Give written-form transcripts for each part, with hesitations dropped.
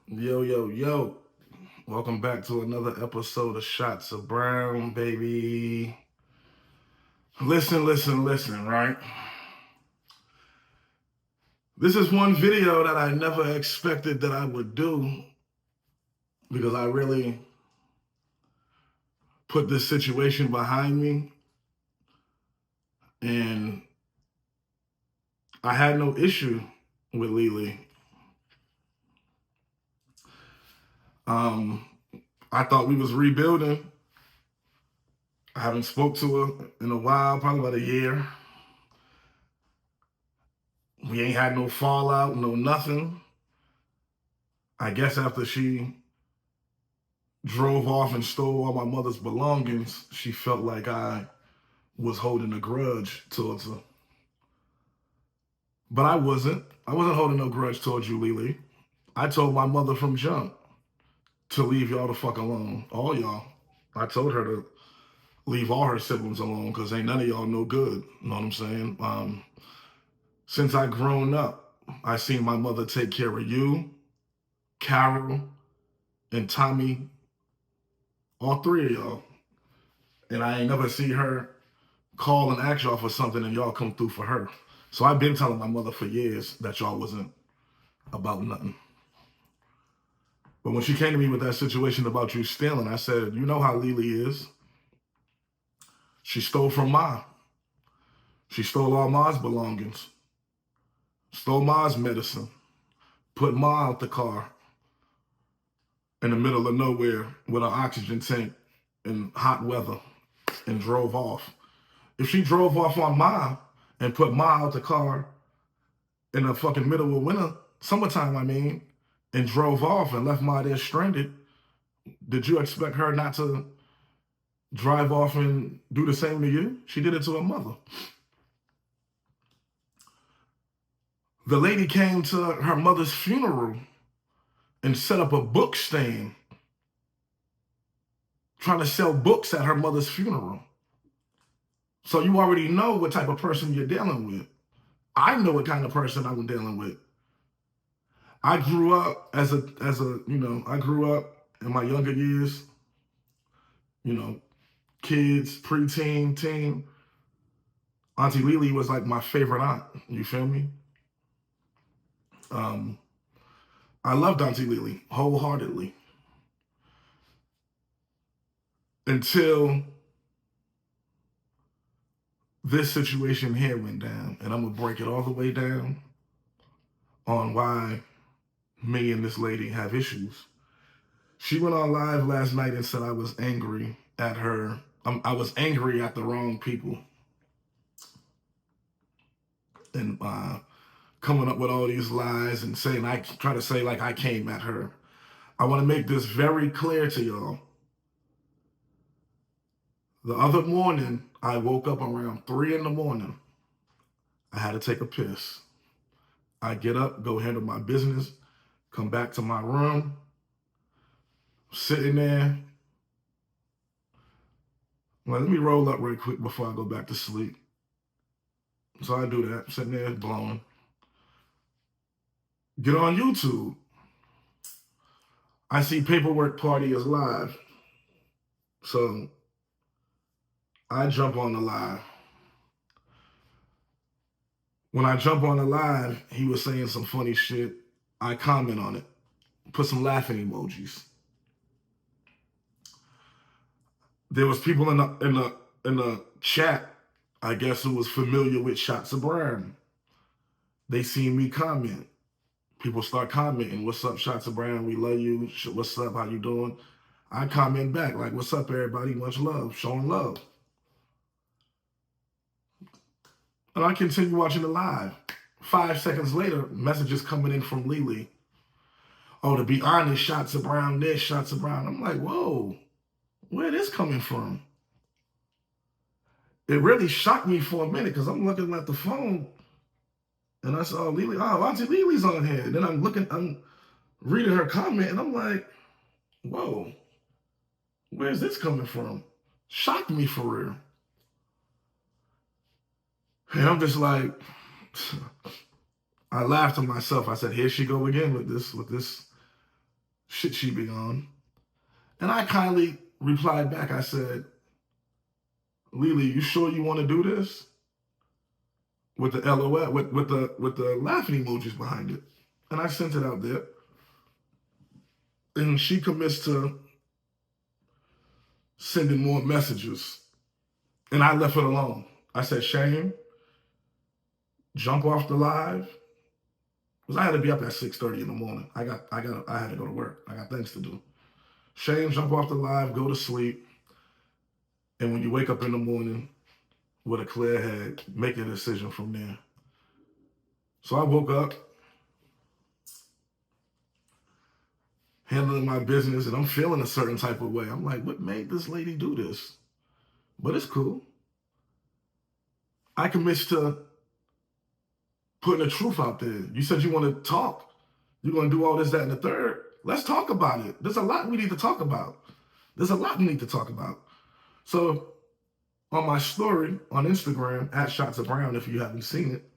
Yo, yo, yo. Welcome back to another episode of Shots of Brown, baby. Listen, right? This is one video that I never expected that I would do because I really put this situation behind me and I had no issue with Leolah. Um, I thought we was rebuilding. I haven't spoke to her in a while, probably about a year. We ain't had no fallout, no nothing. I guess after she drove off and stole all my mother's belongings, she felt like I was holding a grudge towards her. But I wasn't. I wasn't holding no grudge towards you, Leolah. I told my mother from jump to leave y'all the fuck alone. All y'all. I told her to leave all her siblings alone because ain't none of y'all no good. You know what I'm saying? Since I grown up, I seen my mother take care of you, Carol, and Tommy, all three of y'all. And I ain't never see her call and ask y'all for something and y'all come through for her. So I've been telling my mother for years that y'all wasn't about nothing. But when she came to me with that situation about you stealing, I said, you know how Leolah is. She stole from Ma. She stole all Ma's belongings. Stole Ma's medicine. Put Ma out the car in the middle of nowhere with an oxygen tank in hot weather and drove off. If she drove off on Ma and put Ma out the car in the fucking middle of winter, summertime, I mean, and drove off and left Ma there stranded, did you expect her not to drive off and do the same to you? She did it to her mother. The lady came to her mother's funeral and set up a book stand trying to sell books at her mother's funeral. So you already know what type of person you're dealing with. I know what kind of person I'm dealing with. I grew up I grew up in my younger years, kids, preteen, teen. Auntie Leolah was like my favorite aunt. You feel me? I loved Auntie Leolah wholeheartedly until this situation here went down, and I'm gonna break it all the way down on why me and this lady have issues. She went on live last night and said I was angry at her. I was angry at the wrong people. And coming up with all these lies and saying, I try to say like I came at her. I want to make this very clear to y'all. The other morning, I woke up around 3 in the morning. I had to take a piss. I get up, go handle my business, come back to my room, sitting there. Well, let me roll up real quick before I go back to sleep. So I do that, sitting there blowing. Get on YouTube. I see Paperwork Party is live. So I jump on the live. When I jump on the live, he was saying some funny shit. I comment on it, put some laughing emojis. There was people in the chat, I guess, who was familiar with Shots of Brown. They seen me comment. People start commenting, "What's up, Shots of Brown? We love you. What's up? How you doing?" I comment back like, "What's up, everybody? Much love, showing love." And I continue watching the live. 5 seconds later, messages coming in from Leolah. Oh, to be honest, Shots of Brown this, Shots of Brown. I'm like, whoa, where this coming from? It really shocked me for a minute because I'm looking at the phone and I saw Leolah. Oh, Auntie Leolah's on here. And then I'm reading her comment and I'm like, whoa, where's this coming from? Shocked me for real. And I'm just like, I laughed to myself. I said, here she go again with this shit she be on. And I kindly replied back. I said, Lily, you sure you want to do this? With the LOL, with the laughing emojis behind it. And I sent it out there. And she commits to sending more messages. And I left it alone. I said, Shayne, jump off the live. Because I had to be up at 6:30 in the morning. I had to go to work. I got things to do. Shayne, jump off the live, go to sleep. And when you wake up in the morning with a clear head, make a decision from there. So I woke up, handling my business, and I'm feeling a certain type of way. I'm like, what made this lady do this? But it's cool. I commit to putting the truth out there. You said you want to talk. You're going to do all this, that, and the third. Let's talk about it. There's a lot we need to talk about. So on my story on Instagram, @ShotsOfBrown, if you haven't seen it,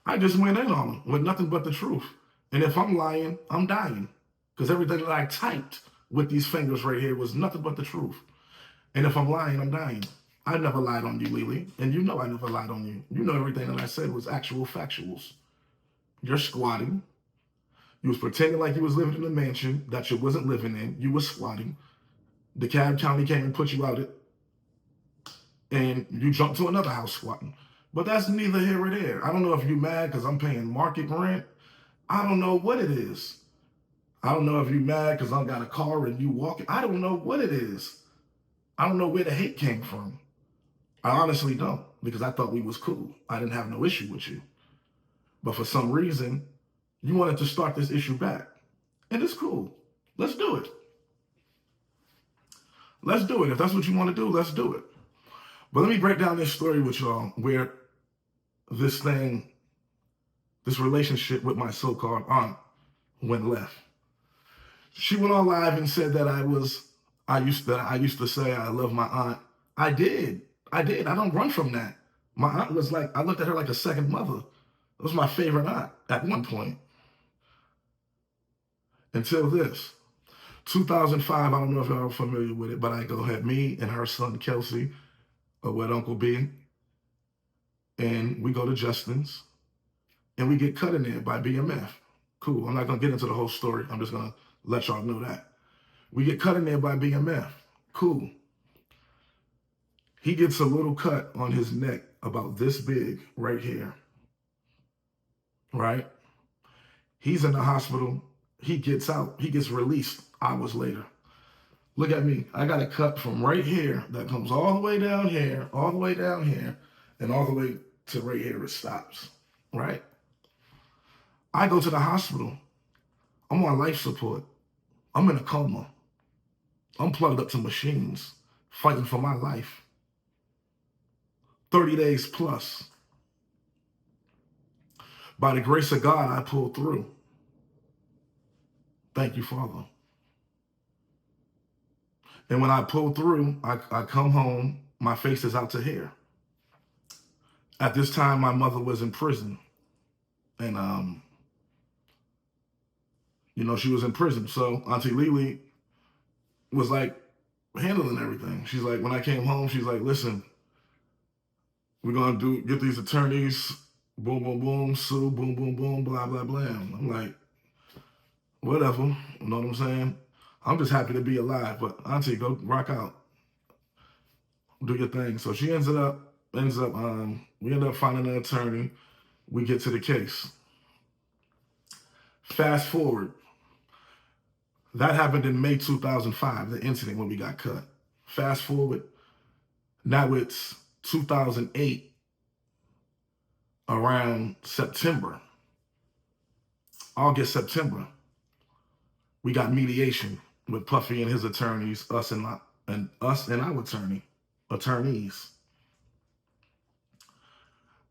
I just went in on them with nothing but the truth. And if I'm lying, I'm dying. Because everything that I typed with these fingers right here was nothing but the truth. And if I'm lying, I'm dying. I never lied on you, Lily. And you know I never lied on you. You know everything that I said was actual factuals. You're squatting. You was pretending like you was living in a mansion that you wasn't living in. You was squatting. DeKalb County came and put you out it. And you jumped to another house squatting. But that's neither here or there. I don't know if you're mad because I'm paying market rent. I don't know what it is. I don't know if you're mad because I got a car and you walking. I don't know what it is. I don't know where the hate came from. I honestly don't, because I thought we was cool. I didn't have no issue with you. But for some reason, you wanted to start this issue back. And it's cool. Let's do it. Let's do it. If that's what you want to do, let's do it. But let me break down this story with y'all where this relationship with my so-called aunt went left. She went on live and said that I used to say I love my aunt. I did. I don't run from that. My aunt was like, I looked at her like a second mother. It was my favorite aunt at one point. Until this. 2005, I don't know if y'all are familiar with it, but I go ahead, me and her son, Kelsey, with Uncle B, and we go to Justin's, and we get cut in there by BMF. Cool. I'm not going to get into the whole story. I'm just going to let y'all know that. We get cut in there by BMF. Cool. He gets a little cut on his neck about this big right here. Right? He's in the hospital. He gets out. He gets released hours later. Look at me. I got a cut from right here that comes all the way down here, all the way down here, and all the way to right here. It stops. Right? I go to the hospital. I'm on life support. I'm in a coma. I'm plugged up to machines, fighting for my life. 30 days plus. By the grace of God, I pulled through. Thank you, Father. And when I pull through, I come home, my face is out to here. At this time, my mother was in prison. And, she was in prison. So Auntie Lily was like handling everything. She's like, when I came home, she's like, listen, we're going to get these attorneys, boom, boom, boom, sue, boom, boom, boom, blah, blah, blah. I'm like, whatever, you know what I'm saying? I'm just happy to be alive, but Auntie, go rock out. Do your thing. So she we end up finding an attorney. We get to the case. Fast forward. That happened in May 2005, the incident when we got cut. Fast forward. Now it's 2008, around September. August, September. We got mediation with Puffy and his attorneys, us and our attorneys.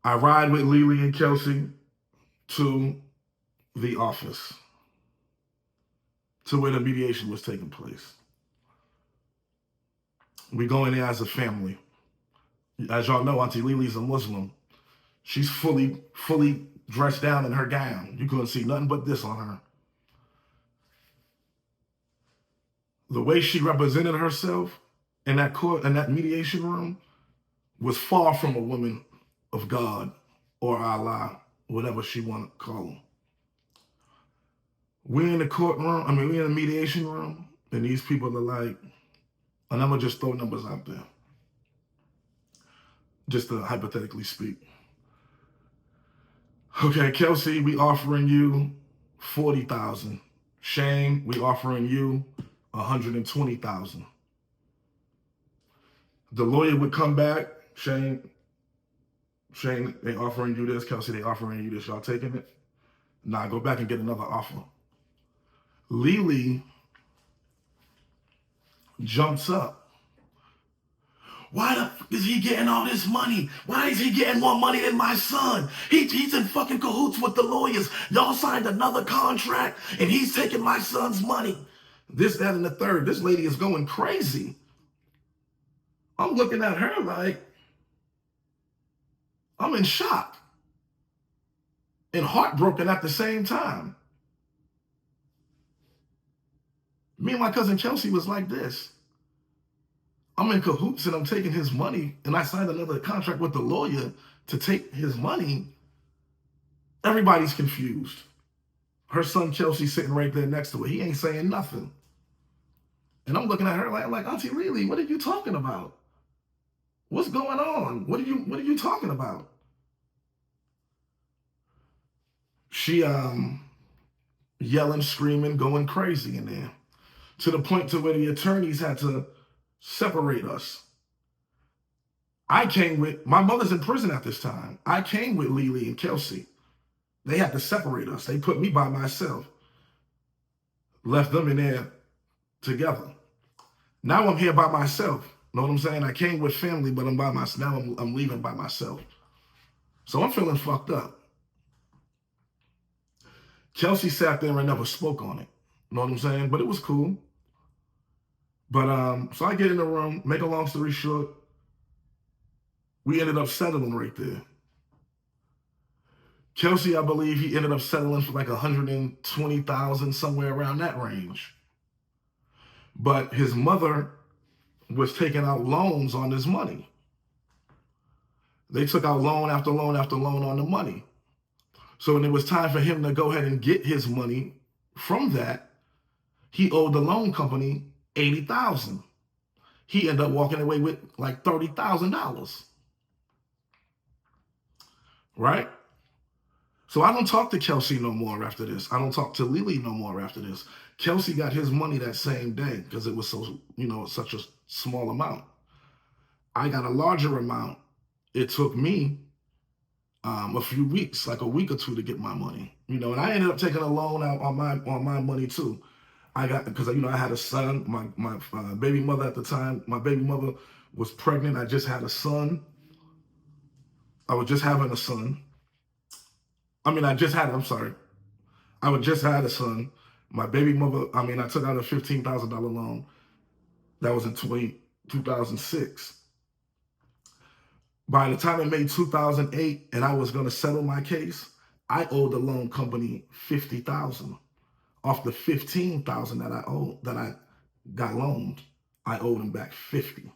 I ride with Lily and Kelsey to the office, to where the mediation was taking place. We go in there as a family. As y'all know, Auntie Lily's a Muslim. She's fully dressed down in her gown. You couldn't see nothing but this on her. The way she represented herself in that court, in that mediation room, was far from a woman of God or Allah, whatever she want to call them. We're in the courtroom, we're in the mediation room, and these people are like, and I'm going to just throw numbers out there, just to hypothetically speak. Okay, Kelsey, we offering you $40,000. Shayne, we offering you $120,000. The lawyer would come back, Shayne, they offering you this. Kelsey, they offering you this. Y'all taking it? Nah, go back and get another offer. Leolah jumps up. Why the fuck is he getting all this money? Why is he getting more money than my son? He's in fucking cahoots with the lawyers. Y'all signed another contract and he's taking my son's money. This, that, and the third. This lady is going crazy. I'm looking at her like, I'm in shock and heartbroken at the same time. Me and my cousin Kelsey was like this. I'm in cahoots and I'm taking his money, and I signed another contract with the lawyer to take his money. Everybody's confused. Her son Kelsey sitting right there next to her. He ain't saying nothing. And I'm looking at her like Auntie Leolah, what are you talking about? What's going on? What are you talking about? She yelling, screaming, going crazy in there, to the point to where the attorneys had to separate us. I came with, my mother's in prison at this time. I came with Leolah and Kelsey. They had to separate us. They put me by myself. Left them in there together. Now I'm here by myself. Know what I'm saying? I came with family, but I'm by myself. Now I'm leaving by myself. So I'm feeling fucked up. Kelsey sat there and never spoke on it. Know what I'm saying? But it was cool. But so I get in the room, make a long story short, we ended up settling right there. Kelsey, I believe he ended up settling for like $120,000, somewhere around that range. But his mother was taking out loans on this money. They took out loan after loan after loan on the money. So when it was time for him to go ahead and get his money from that, he owed the loan company $80,000. He ended up walking away with like $30,000. Right? So I don't talk to Kelsey no more after this. I don't talk to Leolah no more after this. Kelsey got his money that same day because it was so, such a small amount. I got a larger amount. It took me a few weeks, like a week or two, to get my money. And I ended up taking a loan out on my money too. I got, because I had a son. My baby mother at the time, my baby mother was pregnant. I just had a son. I was just having a son. I just had a son. My baby mother, I took out a $15,000 loan. That was in 2006. By the time it made 2008 and I was going to settle my case, I owed the loan company $50,000. Off the $15,000 that I got loaned, I owed them back $50,000.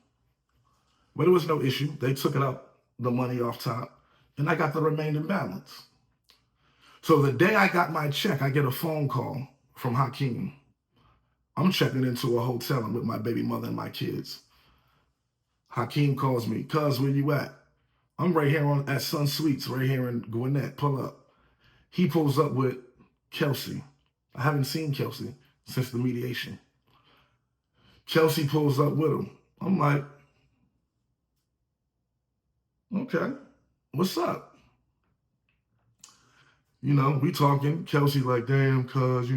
But it was no issue. They took it up, the money off top, and I got the remaining balance. So the day I got my check, I get a phone call from Hakeem. I'm checking into a hotel with my baby mother and my kids. Hakeem calls me, "Cuz, where you at?" I'm right here at Sun Suites, right here in Gwinnett. Pull up. He pulls up with Kelsey. I haven't seen Kelsey since the mediation. Kelsey pulls up with him. I'm like, okay, what's up? We talking. Kelsey like, damn, cuz,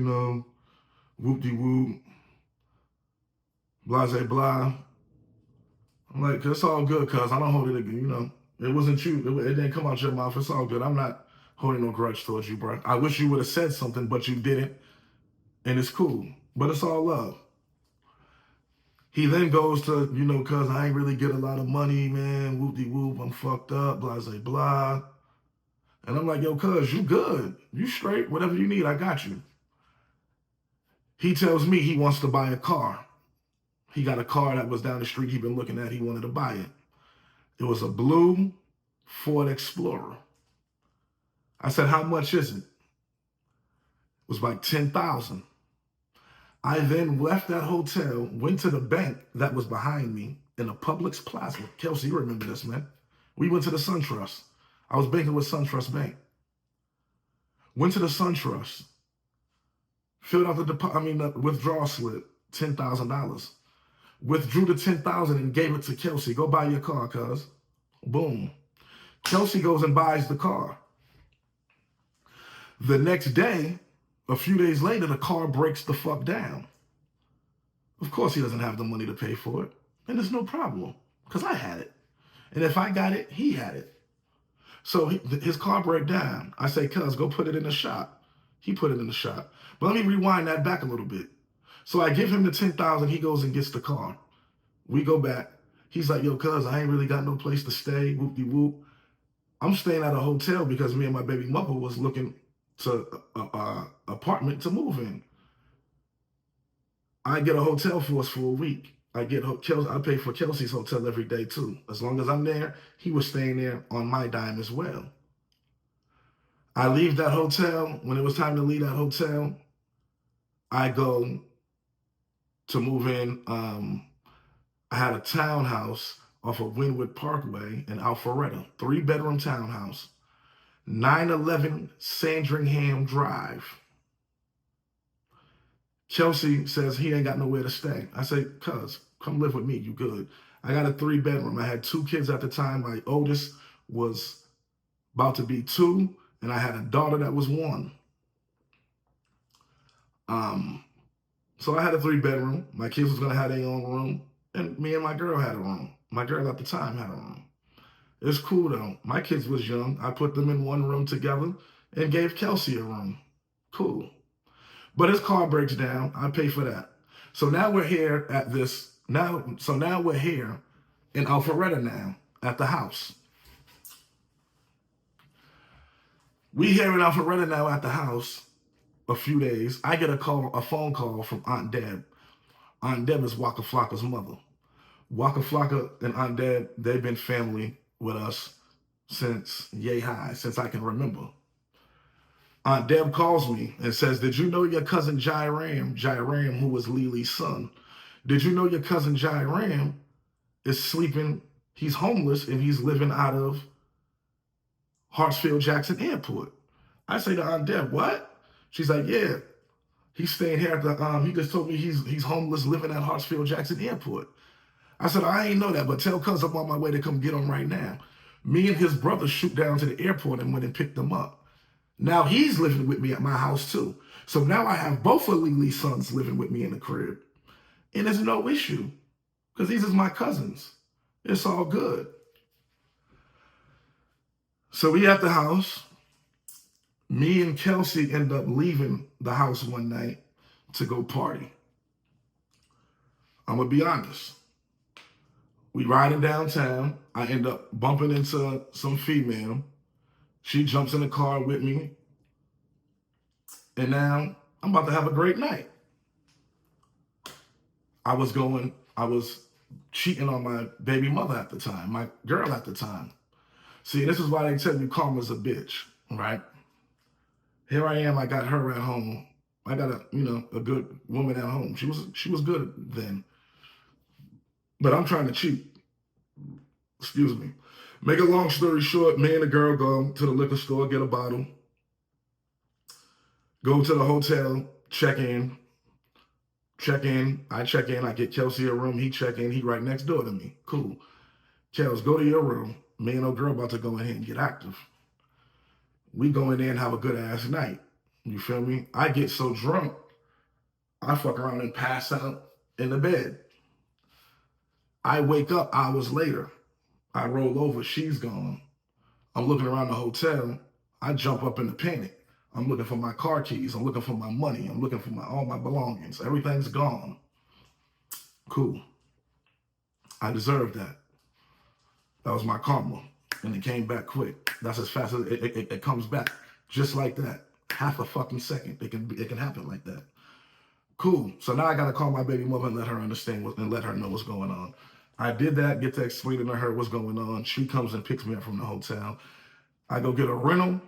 whoop-de-whoop, blase blah. I'm like, it's all good, cuz. I don't hold it again, It wasn't you. It didn't come out your mouth. It's all good. I'm not holding no grudge towards you, bro. I wish you would have said something, but you didn't. And it's cool. But it's all love. He then goes to, cuz I ain't really get a lot of money, man. Whoop-de-whoop. I'm fucked up. Blase blah. And I'm like, yo, cuz, you good. You straight. Whatever you need, I got you. He tells me he wants to buy a car. He got a car that was down the street he'd been looking at. He wanted to buy it. It was a blue Ford Explorer. I said, how much is it? It was like $10,000. I then left that hotel, went to the bank that was behind me in a Publix Plaza. Kelsey, you remember this, man. We went to the SunTrust. I was banking with SunTrust Bank. Went to the SunTrust. Filled out the withdrawal slip, $10,000. Withdrew the $10,000 and gave it to Kelsey. Go buy your car, cuz. Boom. Kelsey goes and buys the car. The next day, a few days later, the car breaks the fuck down. Of course, he doesn't have the money to pay for it. And there's no problem, because I had it. And if I got it, he had it. So his car broke down. I say, cuz, go put it in the shop. He put it in the shop. But let me rewind that back a little bit. So I give him the $10,000. He goes and gets the car. We go back. He's like, yo, cuz, I ain't really got no place to stay. Whoop-de-whoop. I'm staying at a hotel because me and my baby mother was looking to an apartment to move in. I get a hotel for us for a week. I pay for Kelsey's hotel every day too. As long as I'm there, he was staying there on my dime as well. I leave that hotel. When it was time to leave that hotel, I go to move in. I had a townhouse off of Wynwood Parkway in Alpharetta, 3-bedroom townhouse, 911 Sandringham Drive. Kelsey says he ain't got nowhere to stay. I say, cuz, come live with me, you good. I got a 3-bedroom. I had 2 kids at the time. My oldest was about to be 2, and I had a daughter that was 1. So I had a 3-bedroom. My kids was gonna have their own room, and me and my girl had a room. My girl at the time had a room. It's cool though. My kids was young. I put them in one room together and gave Kelsey a room. Cool. But his car breaks down. I pay for that. So now we're here at this. Now we're here in Alpharetta now at the house. We here in Alpharetta now at the house. A few days, I get a phone call from Aunt Deb. Aunt Deb is Waka Flocka's mother. Waka Flocka and Aunt Deb, they've been family with us since yay high, since I can remember. Aunt Deb calls me and says, did you know your cousin Jairam, who was Lili's son, did you know your cousin Jairam is sleeping, he's homeless, and he's living out of Hartsfield-Jackson Airport? I say to Aunt Deb, what? She's like, yeah, he's staying here at the, he just told me he's homeless, living at Hartsfield-Jackson Airport. I said, I ain't know that, but tell cuz I'm on my way to come get him right now. Me and his brother shoot down to the airport and went and picked him up. Now he's living with me at my house too. So now I have both of Lili's sons living with me in the crib. And there's no issue, because these are my cousins. It's all good. So we at the house. Me and Kelsey end up leaving the house one night to go party. I'm going to be honest. We riding downtown. I end up bumping into some female. She jumps in the car with me. And now I'm about to have a great night. I was cheating on my baby mother at the time, my girl at the time. See, this is why they tell you karma's a bitch, right? Here I am, I got her at home. I got a good woman at home. She was good then. But I'm trying to cheat. Excuse me. Make a long story short, me and the girl go to the liquor store, get a bottle. Go to the hotel, check in. I check in, I get Kelsey a room, he check in, he right next door to me. Cool. Kels, go to your room. Me and old girl about to go ahead and get active. We go in there and have a good ass night. You feel me? I get so drunk, I fuck around and pass out in the bed. I wake up hours later. I roll over, she's gone. I'm looking around the hotel. I jump up in a panic. I'm looking for my car keys. I'm looking for my money. I'm looking for all my belongings. Everything's gone. Cool. I deserved that. That was my karma. And it came back quick. That's as fast as it comes back. Just like that. Half a fucking second. It can happen like that. Cool. So now I got to call my baby mother and let her understand and let her know what's going on. I did that, get to explaining to her what's going on. She comes and picks me up from the hotel. I go get a rental,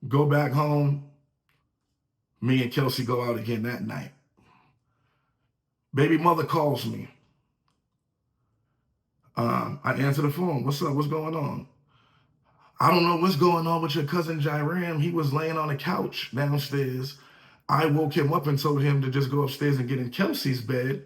go back home. Me and Kelsey go out again that night. Baby mother calls me. I answer the phone. What's up? What's going on? I don't know what's going on with your cousin Jairam. He was laying on a couch downstairs. I woke him up and told him to just go upstairs and get in Kelsey's bed.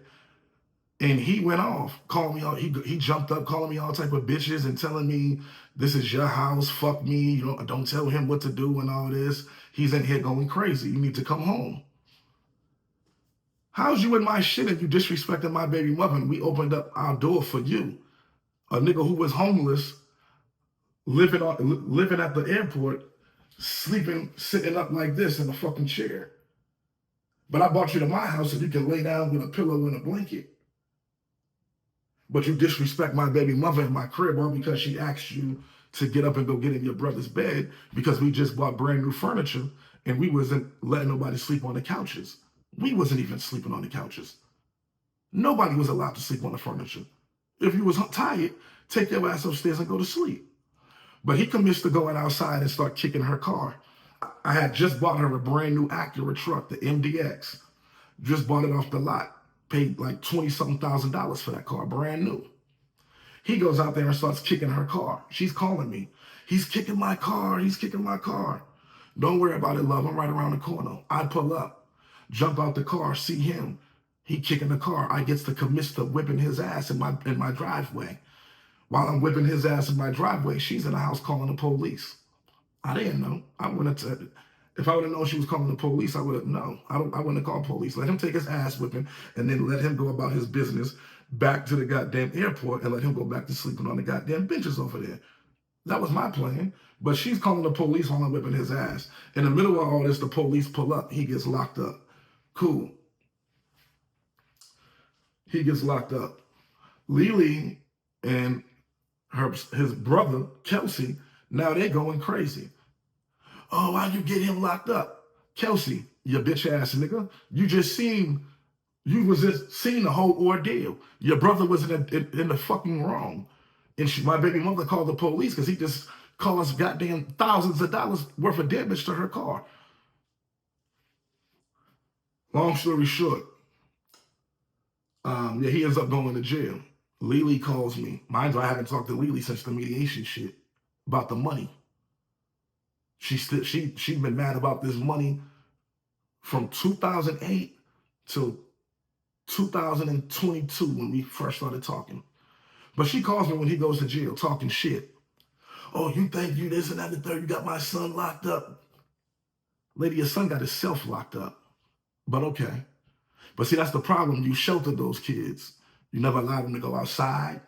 And he went off, called me all, he jumped up, calling me all type of bitches and telling me, this is your house, fuck me, you know, don't tell him what to do and all this. He's in here going crazy. You need to come home. How's you in my shit if you disrespected my baby mother and we opened up our door for you? A nigga who was homeless, living at the airport, sleeping, sitting up like this in a fucking chair. But I brought you to my house so you can lay down with a pillow and a blanket. But you disrespect my baby mother in my crib all because she asked you to get up and go get in your brother's bed because we just bought brand new furniture and we wasn't letting nobody sleep on the couches. We wasn't even sleeping on the couches. Nobody was allowed to sleep on the furniture. If you was tired, take your ass upstairs and go to sleep. But he commits to going outside and start kicking her car. I had just bought her a brand new Acura truck, the MDX. Just bought it off the lot. Paid like $20-something thousand for that car, brand new. He goes out there and starts kicking her car. She's calling me. He's kicking my car. He's kicking my car. Don't worry about it, love. I'm right around the corner. I pull up, jump out the car, see him. He kicking the car. I gets to commit to whipping his ass in my driveway. While I'm whipping his ass in my driveway, she's in the house calling the police. I didn't know. I wouldn't have. If I would have known she was calling the police, I would have known. I wouldn't have called police. Let him take his ass whipping and then let him go about his business back to the goddamn airport and let him go back to sleeping on the goddamn benches over there. That was my plan. But she's calling the police while I'm whipping his ass. In the middle of all this, the police pull up. He gets locked up. Cool. He gets locked up. Leolah and his brother, Kelsey, now they're going crazy. Oh, why'd you get him locked up? Kelsey, you bitch ass nigga. You was just seeing the whole ordeal. Your brother was in the fucking wrong. And my baby mother called the police because he just caused goddamn thousands of dollars worth of damage to her car. Long story short, yeah, he ends up going to jail. Leolah calls me. Mind you, I haven't talked to Leolah since the mediation shit about the money. She's been mad about this money from 2008 to 2022 when we first started talking. But she calls me when he goes to jail talking shit. Oh, you think you this and that and the third, you got my son locked up. Lady, your son got himself locked up. But okay. But see, that's the problem. You sheltered those kids. You never allowed them to go outside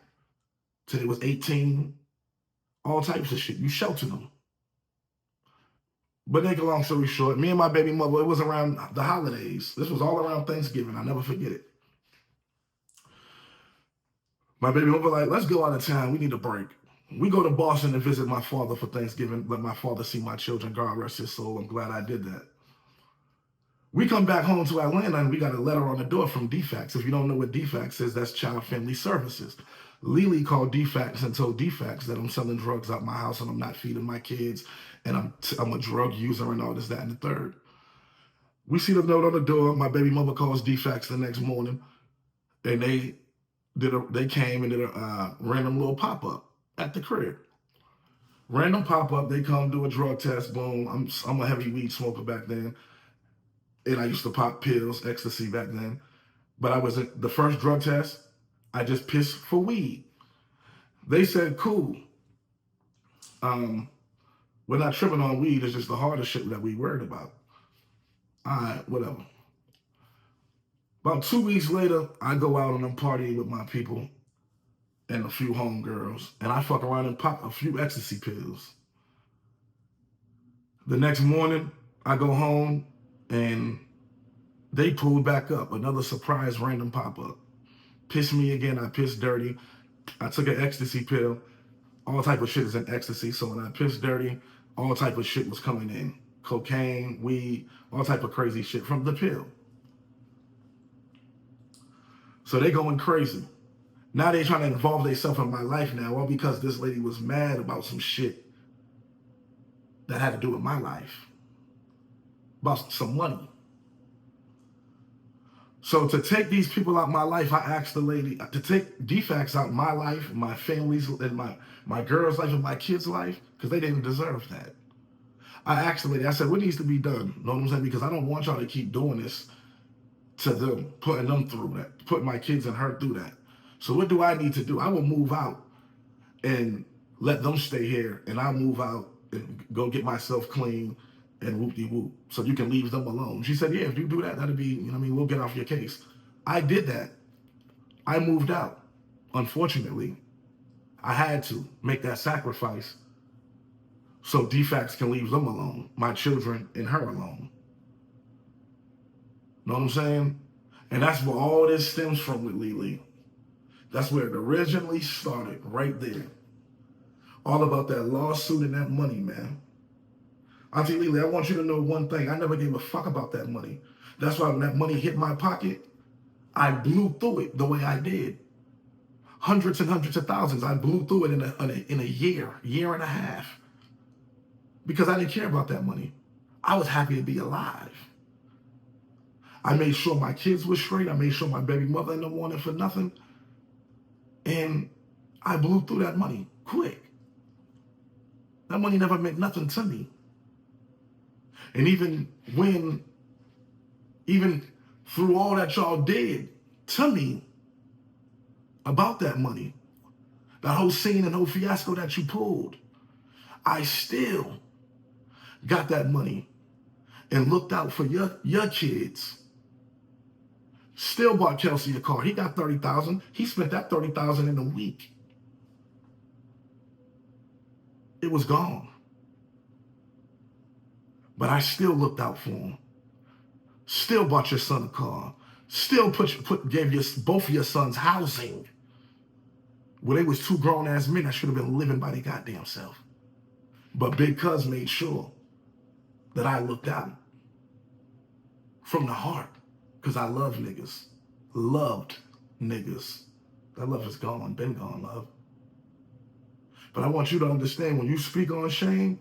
till they was 18. All types of shit. You sheltered them. But make a long story short, me and my baby mother, it was around the holidays. This was all around Thanksgiving. I'll never forget it. My baby mother like, let's go out of town. We need a break. We go to Boston to visit my father for Thanksgiving. Let my father see my children. God rest his soul. I'm glad I did that. We come back home to Atlanta and we got a letter on the door from DFACS. If you don't know what DFACS is, that's Child Family Services. Leolah called DFACS and told DFACS that I'm selling drugs out my house and I'm not feeding my kids and I'm a drug user and all this, that, and the third. We see the note on the door. My baby mother calls DFACS the next morning and they came and did a random little pop-up at the crib. Random pop-up, they come do a drug test, boom. I'm a heavy weed smoker back then. And I used to pop pills, ecstasy back then. But I wasn't, the first drug test, I just pissed for weed. They said, cool. We're not tripping on weed, it's just the harder shit that we worried about. All right, whatever. About 2 weeks later, I go out and I'm partying with my people and a few homegirls. And I fuck around and pop a few ecstasy pills. The next morning, I go home and they pulled back up. Another surprise random pop-up. Pissed me again. I pissed dirty. I took an ecstasy pill. All type of shit is in ecstasy. So when I pissed dirty, all type of shit was coming in. Cocaine, weed, all type of crazy shit from the pill. So they going crazy. Now they trying to involve themselves in my life now, all because this lady was mad about some shit that had to do with my life, about some money. So to take these people out my life, I asked the lady to take DFACS out my life, my family's, and my girl's life and my kids' life, because they didn't deserve that. I asked the lady, I said, what needs to be done? You know what I'm saying? Because I don't want y'all to keep doing this to them, putting them through that, putting my kids and her through that. So what do I need to do? I will move out and let them stay here, and I'll move out and go get myself clean and whoop-de-whoop, so you can leave them alone. She said, yeah, if you do that, that'll be, you know what I mean, we'll get off your case. I did that. I moved out. Unfortunately, I had to make that sacrifice so DFACS can leave them alone, my children and her alone. Know what I'm saying? And that's where all this stems from with Leolah. That's where it originally started, right there. All about that lawsuit and that money, man. Auntie Leolah, I want you to know one thing. I never gave a fuck about that money. That's why when that money hit my pocket, I blew through it the way I did. Hundreds and hundreds of thousands. I blew through it in a year and a half. Because I didn't care about that money. I was happy to be alive. I made sure my kids were straight. I made sure my baby mother and them wanted for nothing. And I blew through that money quick. That money never meant nothing to me. And even through all that y'all did to me about that money, that whole scene and whole fiasco that you pulled, I still got that money and looked out for your kids. Still bought Kelsey a car. He got $30,000. He spent that $30,000 in a week. It was gone. But I still looked out for him. Still bought your son a car. Still gave both of your sons housing. Well, they was two grown-ass men that should have been living by their goddamn self. But Big Cuz made sure that I looked out from the heart, because I love niggas. Loved niggas. That love is gone, been gone, love. But I want you to understand, when you speak on Shayne,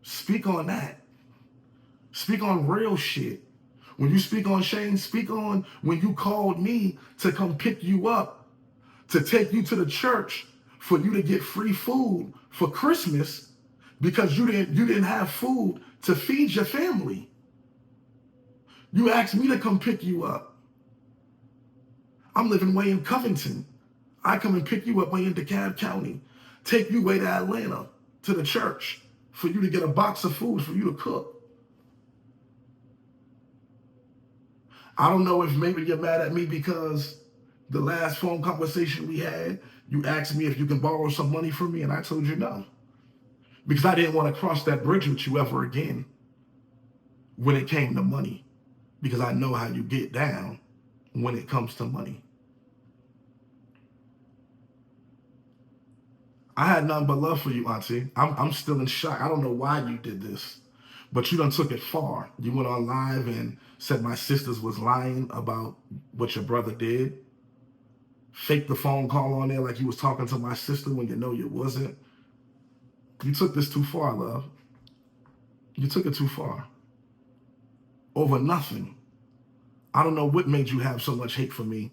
speak on that. Speak on real shit. When you speak on Shayne, speak on when you called me to come pick you up, to take you to the church for you to get free food for Christmas because you didn't have food to feed your family. You asked me to come pick you up. I'm living way in Covington. I come and pick you up way in DeKalb County, take you way to Atlanta to the church for you to get a box of food for you to cook. I don't know if maybe you're mad at me because the last phone conversation we had, you asked me if you can borrow some money from me, and I told you no. Because I didn't want to cross that bridge with you ever again when it came to money. Because I know how you get down when it comes to money. I had nothing but love for you, Auntie. I'm still in shock. I don't know why you did this, but you done took it far. You went on live and said my sisters was lying about what your brother did. Faked the phone call on there like you was talking to my sister when you know you wasn't. You took this too far, love. You took it too far. Over nothing. I don't know what made you have so much hate for me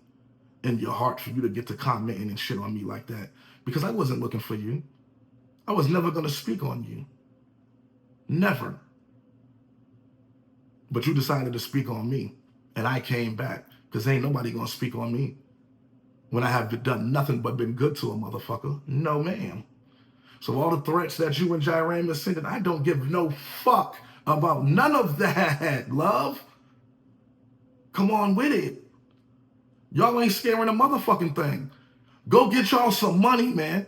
in your heart for you to get to commenting and shit on me like that. Because I wasn't looking for you. I was never going to speak on you. Never. But you decided to speak on me. And I came back. Because ain't nobody going to speak on me when I have done nothing but been good to a motherfucker. No, ma'am. So all the threats that you and Jairam are sending, I don't give no fuck about none of that, love. Come on with it. Y'all ain't scaring a motherfucking thing. Go get y'all some money, man.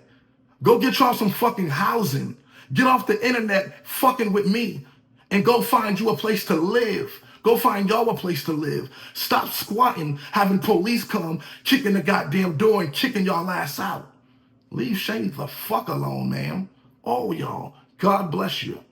Go get y'all some fucking housing. Get off the internet fucking with me and go find you a place to live. Go find y'all a place to live. Stop squatting, having police come, kicking the goddamn door and kicking y'all ass out. Leave Shayne the fuck alone, man. All y'all. God bless you.